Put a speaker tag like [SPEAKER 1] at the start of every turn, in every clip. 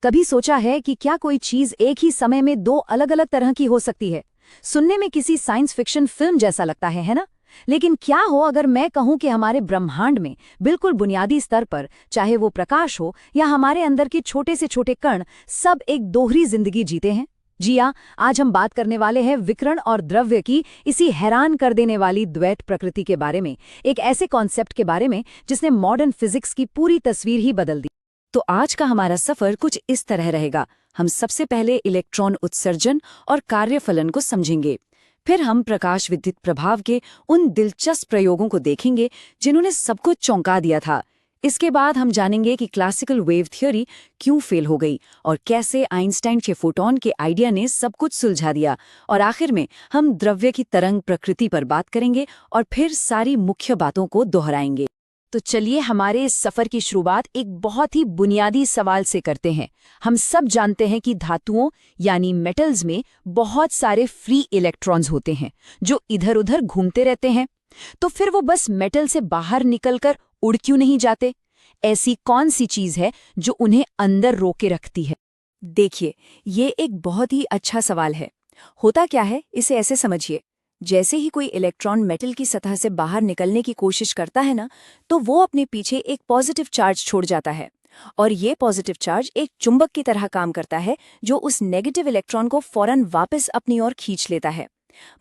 [SPEAKER 1] कभी सोचा है कि क्या कोई चीज एक ही समय में दो अलग अलग तरह की हो सकती है? सुनने में किसी साइंस फिक्शन फिल्म जैसा लगता है ना? लेकिन क्या हो अगर मैं कहूं कि हमारे ब्रह्मांड में बिल्कुल बुनियादी स्तर पर, चाहे वो प्रकाश हो या हमारे अंदर के छोटे से छोटे कण, सब एक दोहरी जिंदगी जीते हैं। जी हाँ, आज हम बात करने वाले हैं विकिरण और द्रव्य की इसी हैरान कर देने वाली द्वैत प्रकृति के बारे में, एक ऐसे कॉन्सेप्ट के बारे में जिसने मॉडर्न फिजिक्स की पूरी तस्वीर ही बदल दी। तो आज का हमारा सफर कुछ इस तरह रहेगा। हम सबसे पहले इलेक्ट्रॉन उत्सर्जन और कार्यफलन को समझेंगे। फिर हम प्रकाश विद्युत प्रभाव के उन दिलचस्प प्रयोगों को देखेंगे जिन्होंने सबको चौंका दिया था। इसके बाद हम जानेंगे कि क्लासिकल वेव थ्योरी क्यों फेल हो गई और कैसे आइंस्टाइन के फोटॉन के आइडिया ने सब कुछ सुलझा दिया। और आखिर में हम द्रव्य की तरंग प्रकृति पर बात करेंगे और फिर सारी मुख्य बातों को दोहराएंगे। तो चलिए हमारे इस सफर की शुरुआत एक बहुत ही बुनियादी सवाल से करते हैं। हम सब जानते हैं कि धातुओं यानी मेटल्स में बहुत सारे फ्री इलेक्ट्रॉन्स होते हैं जो इधर उधर घूमते रहते हैं। तो फिर वो बस मेटल से बाहर निकलकर उड़ क्यों नहीं जाते? ऐसी कौन सी चीज है जो उन्हें अंदर रोके रखती है? देखिए, ये एक बहुत ही अच्छा सवाल है। होता क्या है, इसे ऐसे समझिए। जैसे ही कोई इलेक्ट्रॉन मेटल की सतह से बाहर निकलने की कोशिश करता है ना, तो वो अपने पीछे एक पॉजिटिव चार्ज छोड़ जाता है। और ये पॉजिटिव चार्ज एक चुंबक की तरह काम करता है जो उस नेगेटिव इलेक्ट्रॉन को फौरन वापस अपनी ओर खींच लेता है।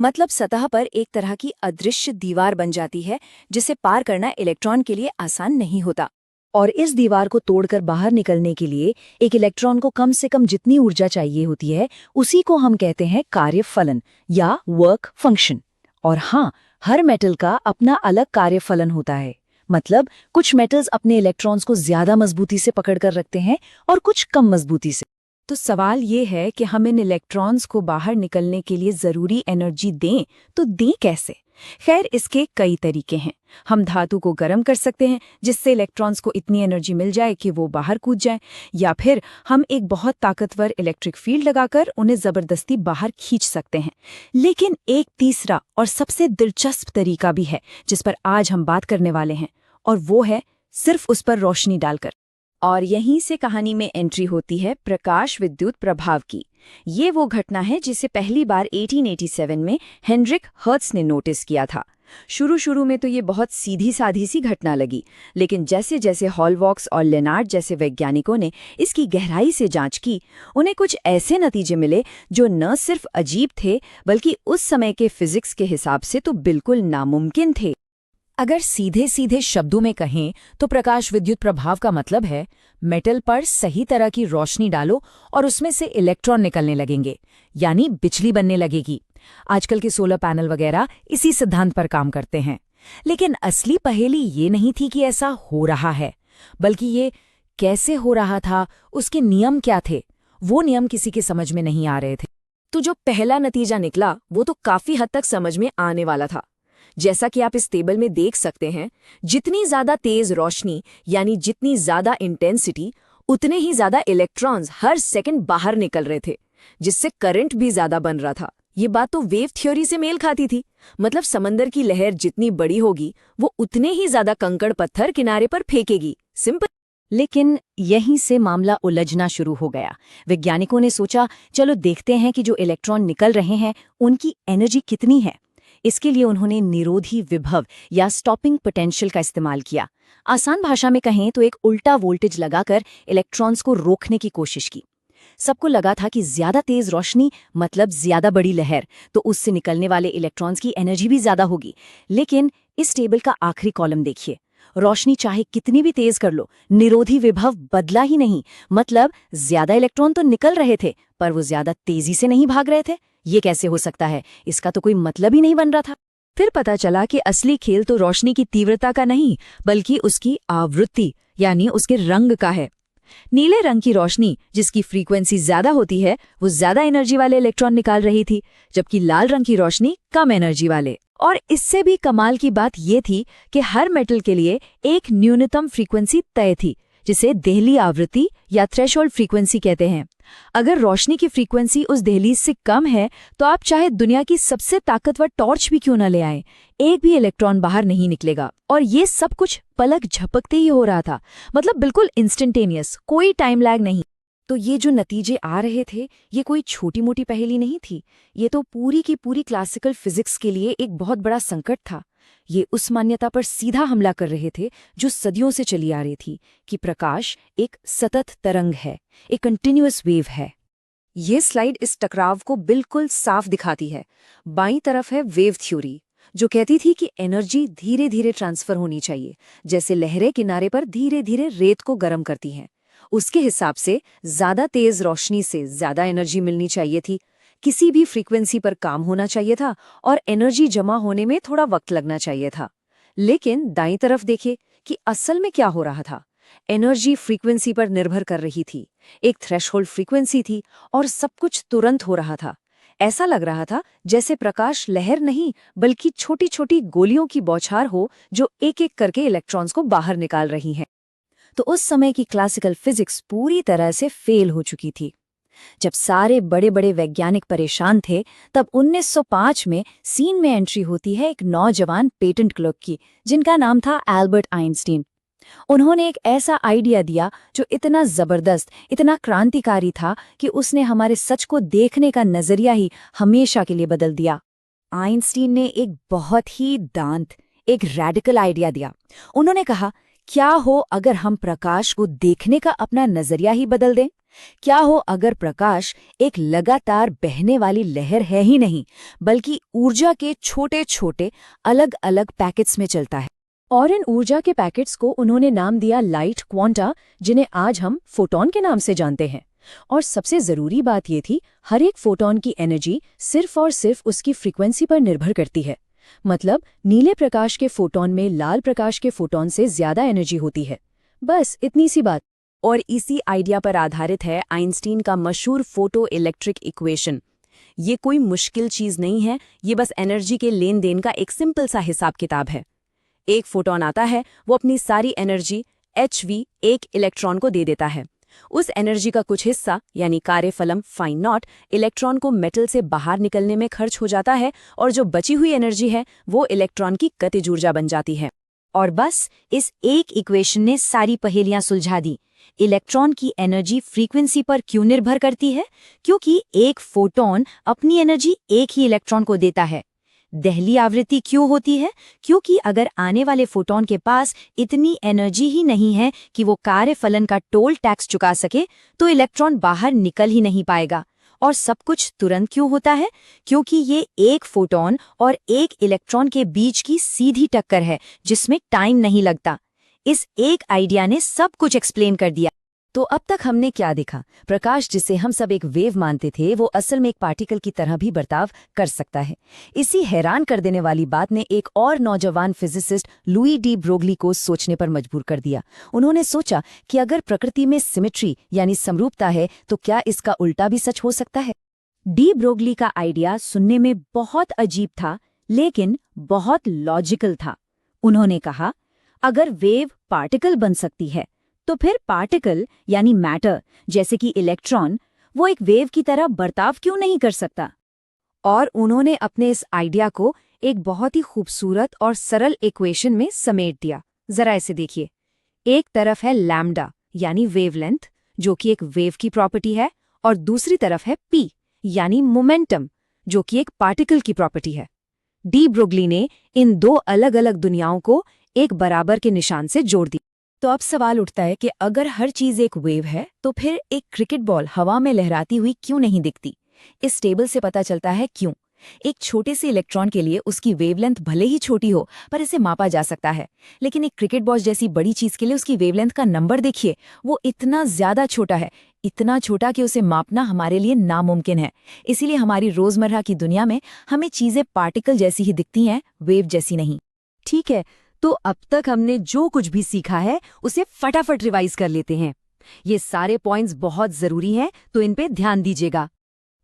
[SPEAKER 1] मतलब सतह पर एक तरह की अदृश्य दीवार बन जाती है जिसे पार करना इलेक्ट्रॉन के लिए आसान नहीं होता। और इस दीवार को तोड़कर बाहर निकलने के लिए एक इलेक्ट्रॉन को कम से कम जितनी ऊर्जा चाहिए होती है, उसी को हम कहते हैं कार्यफलन या वर्क फंक्शन। और हाँ, हर मेटल का अपना अलग कार्यफलन होता है। मतलब कुछ मेटल्स अपने इलेक्ट्रॉन्स को ज्यादा मजबूती से पकड़कर रखते हैं और कुछ कम मजबूती से। तो सवाल ये है कि हम इन इलेक्ट्रॉन्स को बाहर निकलने के लिए जरूरी एनर्जी दें, तो दें कैसे? खैर, इसके कई तरीके हैं। हम धातु को गर्म कर सकते हैं जिससे इलेक्ट्रॉन्स को इतनी एनर्जी मिल जाए कि वो बाहर कूद जाए, या फिर हम एक बहुत ताकतवर इलेक्ट्रिक फील्ड लगाकर उन्हें जबरदस्ती बाहर खींच सकते हैं। लेकिन एक तीसरा और सबसे दिलचस्प तरीका भी है जिस पर आज हम बात करने वाले हैं, और वो है सिर्फ उस पर रोशनी डालकर। और यहीं से कहानी में एंट्री होती है प्रकाश विद्युत प्रभाव की। ये वो घटना है जिसे पहली बार 1887 में हेनरिक हर्ट्ज ने नोटिस किया था। शुरू में तो ये बहुत सीधी साधी सी घटना लगी, लेकिन जैसे जैसे हॉलवॉक्स और लेनार्ड जैसे वैज्ञानिकों ने इसकी गहराई से जांच की, उन्हें कुछ ऐसे नतीजे मिले जो न सिर्फ अजीब थे बल्कि उस समय के फिजिक्स के हिसाब से तो बिल्कुल नामुमकिन थे। अगर सीधे सीधे शब्दों में कहें तो प्रकाश विद्युत प्रभाव का मतलब है मेटल पर सही तरह की रोशनी डालो और उसमें से इलेक्ट्रॉन निकलने लगेंगे, यानी बिजली बनने लगेगी। आजकल के सोलर पैनल वगैरह इसी सिद्धांत पर काम करते हैं। लेकिन असली पहेली ये नहीं थी कि ऐसा हो रहा है, बल्कि ये कैसे हो रहा था, उसके नियम क्या थे। वो नियम किसी के समझ में नहीं आ रहे थे। तो जो पहला नतीजा निकला वो तो काफी हद तक समझ में आने वाला था। जैसा कि आप इस टेबल में देख सकते हैं, जितनी ज्यादा तेज रोशनी यानी जितनी ज्यादा इंटेंसिटी, उतने ही ज्यादा इलेक्ट्रॉन्स हर सेकंड बाहर निकल रहे थे, जिससे करंट भी ज्यादा बन रहा था। ये बात तो वेव थ्योरी से मेल खाती थी। मतलब समंदर की लहर जितनी बड़ी होगी वो उतने ही ज्यादा कंकड़ पत्थर किनारे पर फेंकेगी। सिंपल। लेकिन यहीं से मामला उलझना शुरू हो गया। वैज्ञानिकों ने सोचा, चलो देखते हैं कि जो इलेक्ट्रॉन निकल रहे हैं उनकी एनर्जी कितनी है। इसके लिए उन्होंने निरोधी विभव या स्टॉपिंग पोटेंशियल का इस्तेमाल किया। आसान भाषा में कहें तो एक उल्टा वोल्टेज लगाकर इलेक्ट्रॉन्स को रोकने की कोशिश की। सबको लगा था कि ज्यादा तेज रोशनी मतलब ज्यादा बड़ी लहर, तो उससे निकलने वाले इलेक्ट्रॉन्स की एनर्जी भी ज्यादा होगी। लेकिन इस टेबल का आखिरी कॉलम देखिए, रोशनी चाहे कितनी भी तेज कर लो, निरोधी विभव बदला ही नहीं। मतलब ज्यादा इलेक्ट्रॉन तो निकल रहे थे पर वो ज्यादा तेजी से नहीं भाग रहे थे। ये कैसे हो सकता है? इसका तो कोई मतलब ही नहीं बन रहा था। फिर पता चला कि असली खेल तो रोशनी की तीव्रता का नहीं बल्कि उसकी आवृत्ति यानी उसके रंग का है। नीले रंग की रोशनी जिसकी फ्रीक्वेंसी ज्यादा होती है वो ज्यादा एनर्जी वाले इलेक्ट्रॉन निकाल रही थी, जबकि लाल रंग की रोशनी कम एनर्जी वाले। और इससे भी कमाल की बात ये थी कि हर मेटल के लिए एक न्यूनतम फ्रीक्वेंसी तय थी, जिसे देहली आवृत्ति या थ्रेशोल्ड फ्रीक्वेंसी कहते हैं। अगर रोशनी की फ्रीक्वेंसी उस दहलीज से कम है तो आप चाहे दुनिया की सबसे ताकतवर टॉर्च भी क्यों न ले आएं, एक भी इलेक्ट्रॉन बाहर नहीं निकलेगा। और ये सब कुछ पलक झपकते ही हो रहा था। मतलब बिल्कुल इंस्टेंटेनियस, कोई टाइम लैग नहीं। तो ये जो नतीजे आ रहे थे, ये कोई छोटी-मोटी पहेली नहीं थी। ये तो पूरी की पूरी क्लासिकल फिजिक्स के लिए एक बहुत बड़ा संकट था। ये उस मान्यता पर सीधा हमला कर रहे थे जो सदियों से चली आ रही थी कि प्रकाश एक सतत तरंग है, एक कंटिन्यूअस वेव है। ये स्लाइड इस टकराव को बिल्कुल साफ दिखाती है। बाईं तरफ है वेव थ्योरी, जो कहती थी कि एनर्जी धीरे धीरे ट्रांसफर होनी चाहिए, जैसे लहरें किनारे पर धीरे धीरे रेत को गर्म करती हैं। उसके हिसाब से ज्यादा तेज रोशनी से ज्यादा एनर्जी मिलनी चाहिए थी, किसी भी फ्रीक्वेंसी पर काम होना चाहिए था और एनर्जी जमा होने में थोड़ा वक्त लगना चाहिए था। लेकिन दाईं तरफ देखिए कि असल में क्या हो रहा था। एनर्जी फ्रीक्वेंसी पर निर्भर कर रही थी, एक थ्रेशहोल्ड फ्रीक्वेंसी थी और सब कुछ तुरंत हो रहा था। ऐसा लग रहा था जैसे प्रकाश लहर नहीं बल्कि छोटी छोटी गोलियों की बौछार हो जो एक एक करके इलेक्ट्रॉन्स को बाहर निकाल रही हैं। तो उस समय की क्लासिकल फिजिक्स पूरी तरह से फेल हो चुकी थी। जब सारे बड़े बड़े वैज्ञानिक परेशान थे, तब 1905 में सीन में एंट्री होती है एक नौजवान पेटेंट क्लर्क की, जिनका नाम था एल्बर्ट आइंस्टीन। उन्होंने एक ऐसा आइडिया दिया जो इतना जबरदस्त, इतना क्रांतिकारी था कि उसने हमारे सच को देखने का नजरिया ही हमेशा के लिए बदल दिया। आइंस्टीन ने एक बहुत ही एक रैडिकल आइडिया दिया। उन्होंने कहा, क्या हो अगर हम प्रकाश को देखने का अपना नजरिया ही बदल दें? क्या हो अगर प्रकाश एक लगातार बहने वाली लहर है ही नहीं, बल्कि ऊर्जा के छोटे छोटे अलग अलग पैकेट्स में चलता है? और इन ऊर्जा के पैकेट्स को उन्होंने नाम दिया लाइट क्वांटा, जिन्हें आज हम फोटॉन के नाम से जानते हैं। और सबसे जरूरी बात ये थी, हर एक फोटॉन की एनर्जी सिर्फ और सिर्फ उसकी फ्रीक्वेंसी पर निर्भर करती है। मतलब नीले प्रकाश के फोटॉन में लाल प्रकाश के फोटॉन से ज्यादा एनर्जी होती है। बस इतनी सी बात। और इसी आइडिया पर आधारित है आइंस्टीन का मशहूर फोटो इलेक्ट्रिक इक्वेशन। ये कोई मुश्किल चीज नहीं है, ये बस एनर्जी के लेन देन का एक सिंपल सा हिसाब किताब है। एक फोटॉन आता है, वो अपनी सारी एनर्जी hv एक इलेक्ट्रॉन को दे देता है। उस एनर्जी का कुछ हिस्सा यानी कार्यफलम फाइन नॉट इलेक्ट्रॉन को मेटल से बाहर निकलने में खर्च हो जाता है और जो बची हुई एनर्जी है वो इलेक्ट्रॉन की गतिज ऊर्जा बन जाती है। और बस इस एक इक्वेशन ने सारी पहेलियां सुलझा दी। इलेक्ट्रॉन की एनर्जी फ्रीक्वेंसी पर क्यों निर्भर करती है? क्योंकि एक फोटॉन अपनी एनर्जी एक ही इलेक्ट्रॉन को देता है। दहली आवृत्ति क्यों होती है? क्योंकि अगर आने वाले फोटॉन के पास इतनी एनर्जी ही नहीं है कि वो कार्यफलन का टोल टैक्स चुका सके, तो इलेक्ट्रॉन बाहर निकल ही नहीं पाएगा। और सब कुछ तुरंत क्यों होता है? क्योंकि ये एक फोटॉन और एक इलेक्ट्रॉन के बीच की सीधी टक्कर है, जिसमें टाइम नहीं लगता। इस एक आइडिया ने सब कुछ एक्सप्लेन कर दिया। तो अब तक हमने क्या देखा? प्रकाश, जिसे हम सब एक वेव मानते थे, वो असल में एक पार्टिकल की तरह भी बर्ताव कर सकता है। इसी हैरान कर देने वाली बात ने एक और नौजवान फिजिसिस्ट लुई डी ब्रोगली को सोचने पर मजबूर कर दिया। उन्होंने सोचा कि अगर प्रकृति में सिमेट्री यानी समरूपता है, तो क्या इसका उल्टा भी सच हो सकता है? डी ब्रोगली का आइडिया सुनने में बहुत अजीब था, लेकिन बहुत लॉजिकल था। उन्होंने कहा, अगर वेव पार्टिकल बन सकती है, तो फिर पार्टिकल यानी मैटर, जैसे कि इलेक्ट्रॉन, वो एक वेव की तरह बर्ताव क्यों नहीं कर सकता? और उन्होंने अपने इस आइडिया को एक बहुत ही खूबसूरत और सरल इक्वेशन में समेट दिया। जरा इसे देखिए। एक तरफ है लैम्डा यानी वेवलेंथ, जो कि एक वेव की प्रॉपर्टी है, और दूसरी तरफ है पी यानी मोमेंटम, जो कि एक पार्टिकल की प्रॉपर्टी है। डी ब्रोगली ने इन दो अलग अलग दुनियाओं को एक बराबर के निशान से जोड़ दिया। तो अब सवाल उठता है कि अगर हर चीज एक वेव है, तो फिर एक क्रिकेट बॉल हवा में लहराती हुई क्यों नहीं दिखती? इस टेबल से पता चलता है क्यों। एक छोटे से इलेक्ट्रॉन के लिए उसकी वेवलेंथ भले ही छोटी हो, पर इसे मापा जा सकता है। लेकिन एक क्रिकेट बॉल जैसी बड़ी चीज के लिए उसकी वेवलेंथ का नंबर देखिए, वो इतना ज्यादा छोटा है, इतना छोटा कि उसे मापना हमारे लिए नामुमकिन है। इसीलिए हमारी रोजमर्रा की दुनिया में हमें चीजें पार्टिकल जैसी ही दिखती हैं, वेव जैसी नहीं। ठीक है, तो अब तक हमने जो कुछ भी सीखा है उसे फटाफट रिवाइज कर लेते हैं। ये सारे पॉइंट्स बहुत जरूरी हैं, तो इन पे ध्यान दीजिएगा।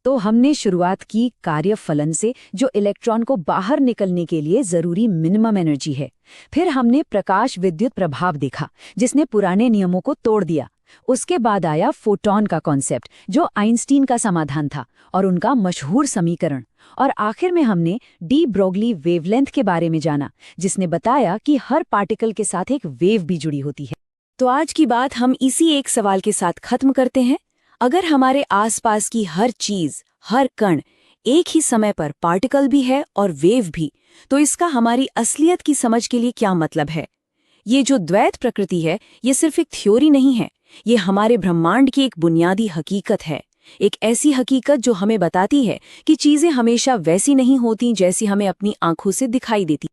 [SPEAKER 1] तो हमने शुरुआत की कार्यफलन से, जो इलेक्ट्रॉन को बाहर निकलने के लिए जरूरी मिनिमम एनर्जी है। फिर हमने प्रकाश विद्युत प्रभाव देखा, जिसने पुराने नियमों को तोड़ दिया। उसके बाद आया फोटॉन का कॉन्सेप्ट, जो आइंस्टीन का समाधान था, और उनका मशहूर समीकरण। और आखिर में हमने डी ब्रोगली वेवलेंथ के बारे में जाना, जिसने बताया कि हर पार्टिकल के साथ एक वेव भी जुड़ी होती है। तो आज की बात हम इसी एक सवाल के साथ खत्म करते हैं। अगर हमारे आसपास की हर चीज, हर कण एक ही समय पर पार्टिकल भी है और वेव भी, तो इसका हमारी असलियत की समझ के लिए क्या मतलब है? ये जो द्वैत प्रकृति है, ये सिर्फ एक थ्योरी नहीं है, ये हमारे ब्रह्मांड की एक बुनियादी हकीकत है। एक ऐसी हकीकत जो हमें बताती है कि चीजें हमेशा वैसी नहीं होती जैसी हमें अपनी आंखों से दिखाई देती।